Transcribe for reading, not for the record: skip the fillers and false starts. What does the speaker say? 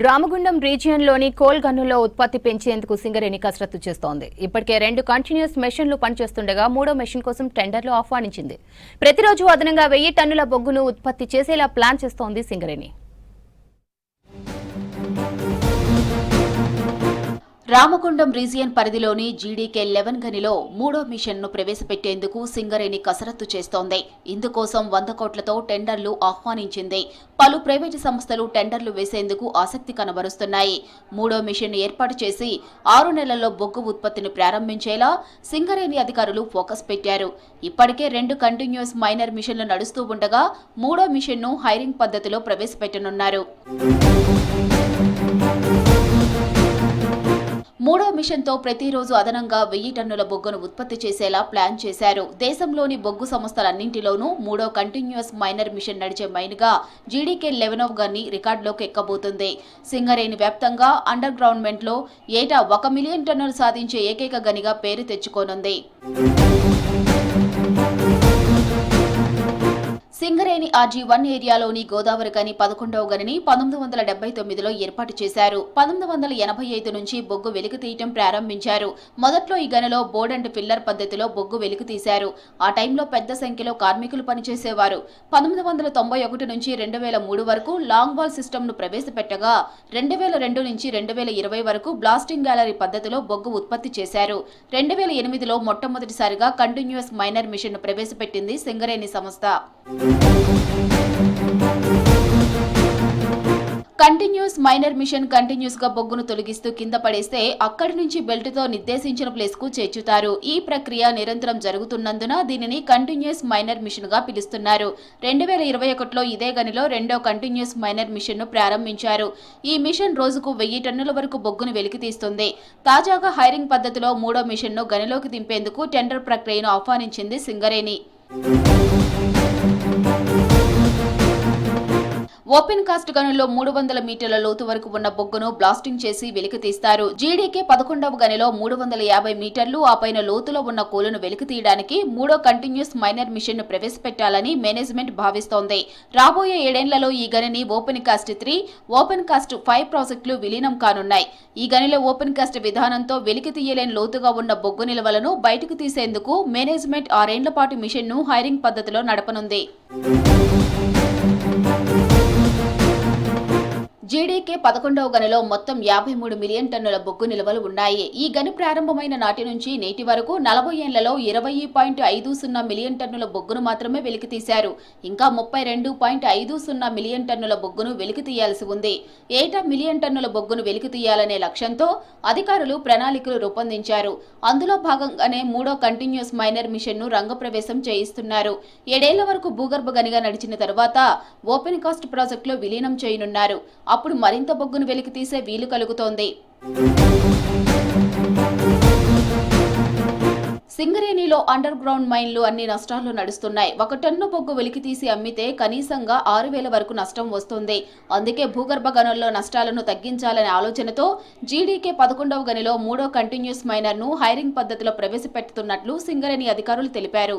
Ramagundam రీజియన్లోని coal గన్నుల్లో ఉత్పత్తి పెంచేందుకు సింగరేణి కసరత్తు చేస్తోంది. ఇప్పటికే 2 కంటిన్యూస్ మెషిన్లు పనిచేస్తుండగా 3వ మెషిన్ కోసం టెండర్లు ఆహ్వానించింది. ప్రతిరోజు అదనంగా 1000 టన్నుల బొగ్గును ఉత్పత్తి చేసేలా ప్లాన్ చేస్తోంది సింగరేణి. రామగుండం రీజియన్ పరిధిలోని జీడీకే 11 గనిలో 3వ మిషన్ను ప్రవేశపెట్టేందుకు సింగరేణి కసరత్తు చేస్తోంది. ఇందుకోసం 100 కోట్లతో టెండర్లు ఆహ్వానించింది. పలు ప్రైవేటు సంస్థలు టెండర్లు వేసేందుకు ఆసక్తి కనబరుస్తున్నాయి. 3వ మిషన్ ఏర్పాటు చేసి 6 నెలల్లో బొగ్గు ఉత్పత్తిని ప్రారంభించేలా సింగరేణి అధికారులు ఫోకస్ పెట్టారు. ఇప్పటికే 2 కంటిన్యూస్ మైనర్ మిషన్లు నడుస్తూ ఉండగా 3వ మిషన్ను హైరింగ్ పద్ధతిలో ప్రవేశపెట్టనున్నారు. 3వ మిషన్తో ప్రతిరోజు అదనంగా 1000 టన్నుల బొగ్గును ఉత్పత్తి చేసేలా ప్లాన్ చేశారు. దేశంలోని బొగ్గు సంస్థలన్నింటిలోనూ 3వ కంటిన్యూస్ మైనర్ మిషన్ నడిచే మైన్గా జీడీకే 11వ గని రికార్డులోకి ఎక్కబోతుంది. సింగరేణి వ్యాప్తంగా అండర్ గ్రౌండ్మెంట్లో ఏటా 1 మిలియన్ టన్నులు సాధించే ఏకైక గనిగా పేరు తెచ్చుకోనుంది. సింగరేణి RG1 ఏరియాలోని గోదావరి గని 11వ గనిని 1979లో ఏర్పాటు చేశారు. 1985 నుంచి బొగ్గు వెలికి తీయటం ప్రారంభించారు. మొదట్లో ఈ గనిలో బోర్డ్ అండ్ ఫిల్లర్ పద్ధతిలో బొగ్గు వెలికి తీశారు. ఆ టైంలో పెద్ద సంఖ్యలో కార్మికులు పనిచేసేవారు. 1991 నుంచి 2003 వరకు లాంగ్ వాల్ సిస్టమ్ను ప్రవేశపెట్టగా 2002 నుంచి 2020 వరకు బ్లాస్టింగ్ గ్యాలరీ పద్ధతిలో బొగ్గు ఉత్పత్తి చేశారు. 2008లో మొట్టమొదటిసారిగా కంటిన్యూస్ మైనర్ మిషన్ను ప్రవేశపెట్టింది సింగరేణి సంస్థ. కంటిన్యూస్ మైనర్ మిషన్ కంటిన్యూస్ గా బొగ్గును తొలగిస్తూ కింద పడేస్తే అక్కడి నుంచి బెల్ట్తో నిర్దేశించిన ప్లేస్ కు చేర్చుతారు. ఈ ప్రక్రియ నిరంతరం జరుగుతున్నందున దీనిని కంటిన్యూస్ మైనర్ మిషన్ గా పిలుస్తున్నారు. 2021లో ఇదే గనిలో 2వ కంటిన్యూస్ మైనర్ మిషన్ ను ప్రారంభించారు. ఈ మిషన్ రోజుకు 1000 టన్నుల వరకు బొగ్గును వెలికి తీస్తుంది. తాజాగా హైరింగ్ పద్ధతిలో 3వ మిషన్ ను గనిలోకి దింపేందుకు టెండర్ ప్రక్రియను ఆహ్వానించింది సింగరేణి. ఓపెన్ కాస్ట్ గనుల్లో 300 మీటర్ల లోతు వరకు ఉన్న బొగ్గును బ్లాస్టింగ్ చేసి వెలికి తీస్తారు. జీడీకే 11వ గనిలో 350 మీటర్లు ఆపైన లోతులో ఉన్న కోలును వెలికి తీయడానికి 3వ కంటిన్యూస్ మైనర్ మిషన్ ను ప్రవేశపెట్టాలని మేనేజ్మెంట్ భావిస్తోంది. రాబోయే 7 ఏళ్లలో ఈ గనిని ఓపెన్ కాస్ట్ 3, ఓపెన్ కాస్ట్ 5 ప్రాజెక్టులు విలీనం కానున్నాయి. ఈ గనిలో ఓపెన్ కాస్ట్ విధానంతో వెలికి తీయలేని లోతుగా ఉన్న బొగ్గు నిల్వలను బయటకు తీసేందుకు మేనేజ్మెంట్ 6 ఏళ్ల పాటు మిషన్ ను హైరింగ్ పద్ధతిలో నడపనుంది. జీడీకే 11వ గనిలో మొత్తం 53 మిలియన్ టన్నుల బొగ్గు నిల్వలు ఉన్నాయి. ఈ గని ప్రారంభమైన నాటి నుంచి నేటి వరకు 40 ఏళ్లలో 20.50 మిలియన్ టన్నుల బొగ్గును మాత్రమే వెలికి తీశారు. ఇంకా 32.50 మిలియన్ టన్నుల బొగ్గును వెలికి తీయాల్సి ఉంది. ఏటా మిలియన్ టన్నుల బొగ్గును వెలికి తీయాలనే లక్ష్యంతో అధికారులు ప్రణాళికలు రూపొందించారు. అందులో భాగంగానే 3వ కంటిన్యూస్ మైనర్ మిషన్ ను రంగప్రవేశం చేయిస్తున్నారు. 7 ఏళ్ల వరకు భూగర్భ గనిగా నడిచిన తర్వాత ఓపెన్ కాస్ట్ ప్రాజెక్టులో విలీనం చేయనున్నారు. అప్పుడు మరింత బొగ్గును వెలికి తీసే వీలు కలుగుతోంది. సింగరేణిలో అండర్ గ్రౌండ్ మైన్లు అన్ని నష్టాల్లో నడుస్తున్నాయి. 1 టన్ను బొగ్గు వెలికి తీసి అమ్మితే కనీసంగా 6000 వరకు నష్టం వస్తుంది. అందుకే భూగర్భ గనుల్లో నష్టాలను తగ్గించాలనే ఆలోచనతో జీడీకే 11వ గనిలో 3వ కంటిన్యూస్ మైనర్ ను హైరింగ్ పద్ధతిలో ప్రవేశపెడుతున్నట్లు సింగరేణి అధికారులు తెలిపారు.